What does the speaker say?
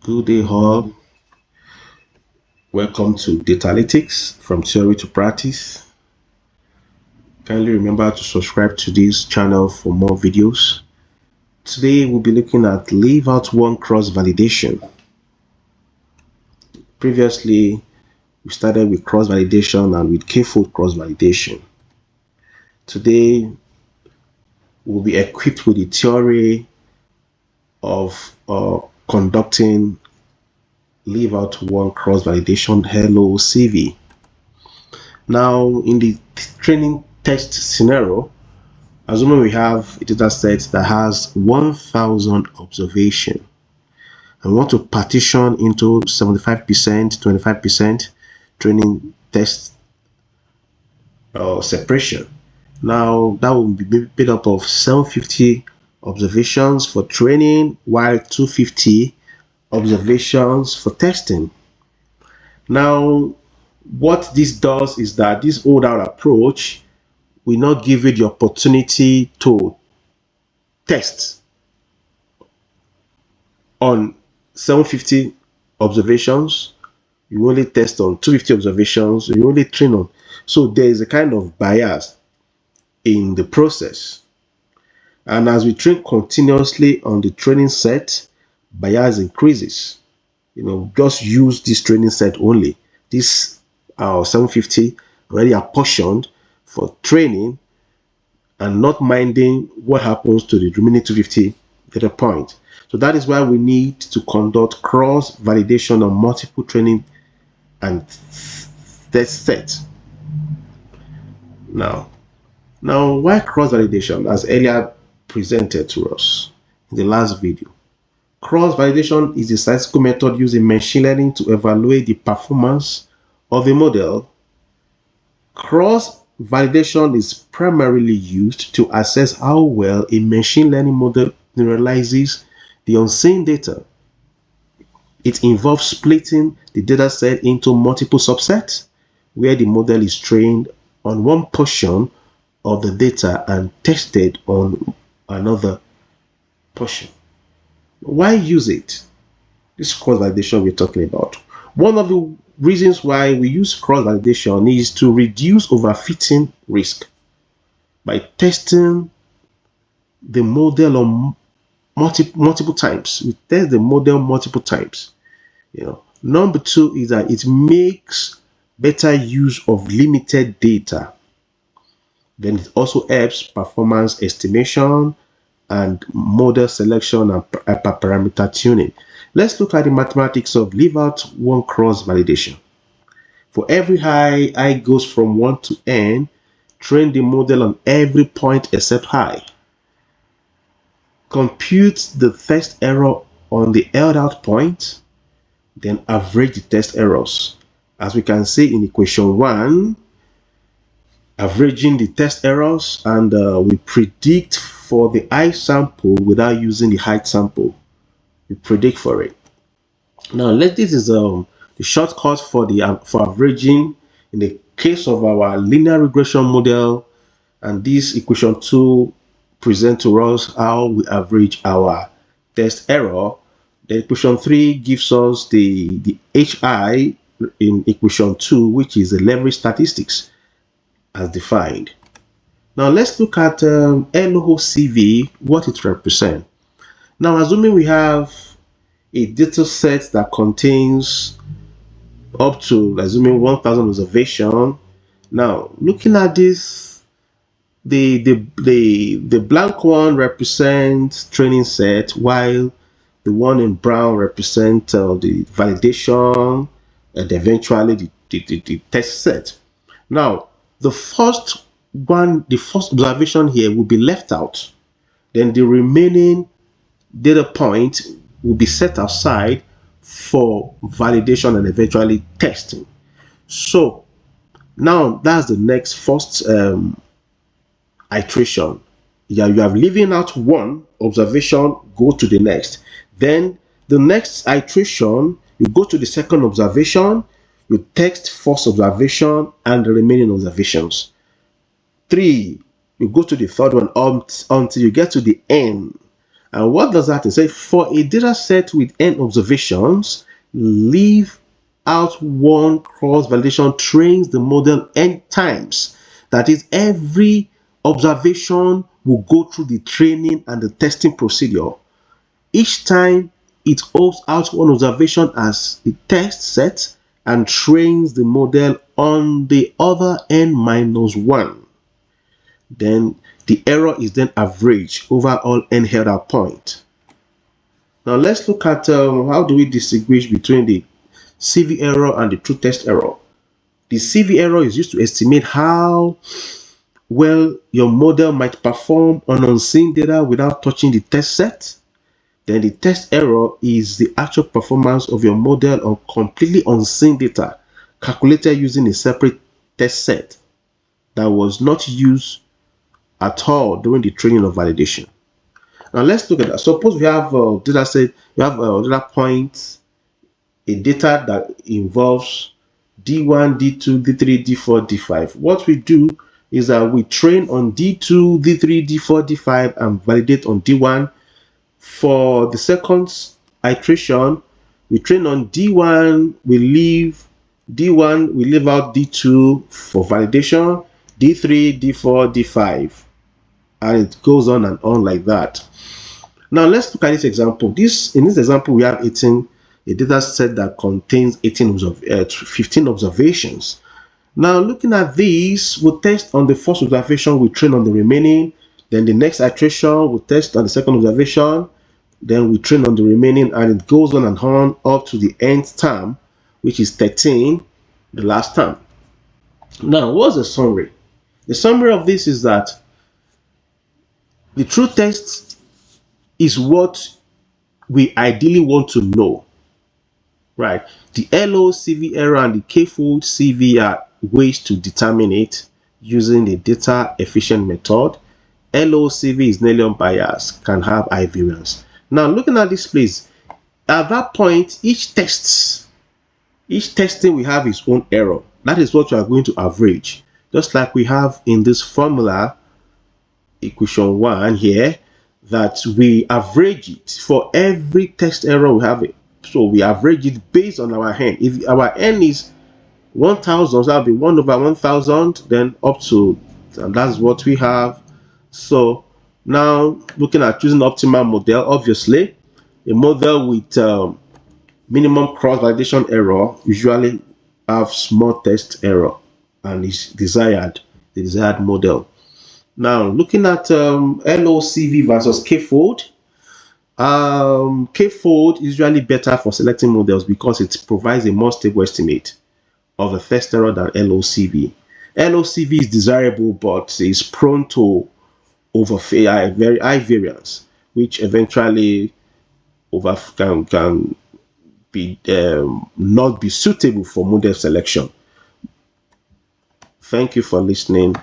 Good day, all. Welcome to Data Analytics from Theory to Practice. Kindly remember to subscribe to this channel for more videos. Today, we'll be looking at Leave Out One cross validation. Previously, we started with cross validation and with k-fold cross validation. Today, we'll be equipped with the theory of conducting Leave Out One cross validation LOCV. Now, in the training test scenario, assuming we have a data set that has 1000 observations, and we want to partition into 75%, 25% training test separation. Now, that will be made up of 750 observations for training, while 250 observations for testing. Now, what this does is that this hold-out approach will not give you the opportunity to test on 750 observations. You only test on 250 observations. You only train on. So there is a kind of bias in the process. And as we train continuously on the training set, bias increases. Just use this training set only. This 750 already apportioned for training and not minding what happens to the remaining 250 data point. So that is why we need to conduct cross validation on multiple training and test sets. Now why cross validation? As earlier presented to us in the last video, cross validation is a statistical method used in machine learning to evaluate the performance of a model. Cross validation is primarily used to assess how well a machine learning model generalizes the unseen data. It involves splitting the data set into multiple subsets where the model is trained on one portion of the data and tested on another portion. Why use it? This cross validation we're talking about. One of the reasons why we use cross validation is to reduce overfitting risk by testing the model on multiple times. We test the model multiple times. Number two is that it makes better use of limited data. Then it also helps performance estimation and model selection and hyperparameter tuning. Let's look at the mathematics of leave out one cross validation. For every I goes from 1 to n, train the model on every point except I. Compute the test error on the held out point, then average the test errors. As we can see in equation 1, averaging the test errors, and we predict for the I sample without using the height sample. We predict for it. Now, this is the shortcut for averaging in the case of our linear regression model, and this equation 2 present to us how we average our test error. The equation 3 gives us the HI in equation 2, which is the leverage statistics as defined. Now let's look at LOCV, what it represents. Now, assuming we have a data set that contains up to, assuming 1000 observations. Now, looking at this, the blank one represents training set, while the one in brown represents the validation and eventually the test set. Now, the first observation here will be left out. Then the remaining data point will be set aside for validation and eventually testing. So now that's the next first iteration. You have leaving out one observation, go to the next. Then the next iteration, you go to the second observation, you test first observation and the remaining observations. 3, you go to the third one until you get to the end. And what does that say? For a data set with n observations, leave out one cross validation trains the model n times. That is, every observation will go through the training and the testing procedure. Each time it holds out one observation as the test set and trains the model on the other n minus 1. Then the error is then averaged over all n held out point. Now let's look at how do we distinguish between the CV error and the true test error. The CV error is used to estimate how well your model might perform on unseen data without touching the test set. Then the test error is the actual performance of your model on completely unseen data calculated using a separate test set that was not used at all during the training or validation. Now let's look at that. Suppose we have a data set, you have a data point, a data that involves D1, D2, D3, D4, D5. What we do is that we train on D2, D3, D4, D5 and validate on D1. For the second iteration, we train on D1, we leave out D2 for validation, D3, D4, D5, and it goes on and on like that. Now let's look at this example. In this example, we have a data set that contains 15 observations. Now looking at these, we'll test on the first observation, we train on the remaining. Then the next iteration, we'll test on the second observation. Then we train on the remaining, and it goes on and on up to the nth term, which is 13, the last term. Now, what's the summary? The summary of this is that the true test is what we ideally want to know, right? The LO CV error and the K-fold CV are ways to determine it using the data efficient method. LO CV is nearly unbiased, can have high variance. Now, looking at this place, at that point, each testing we have its own error. That is what we are going to average. Just like we have in this formula, equation 1 here, that we average it for every test error we have. So we average it based on our n. If our n is 1000, so that'll be 1 over 1000, then up to, and that's what we have. So now looking at choosing optimal model, obviously a model with minimum cross validation error usually have small test error and is the desired model. Now looking at LOCV versus K-fold, K-fold is usually better for selecting models because it provides a more stable estimate of the first error than LOCV. LOCV is desirable but is prone to very high variance, which eventually can be not be suitable for model selection. Thank you for listening.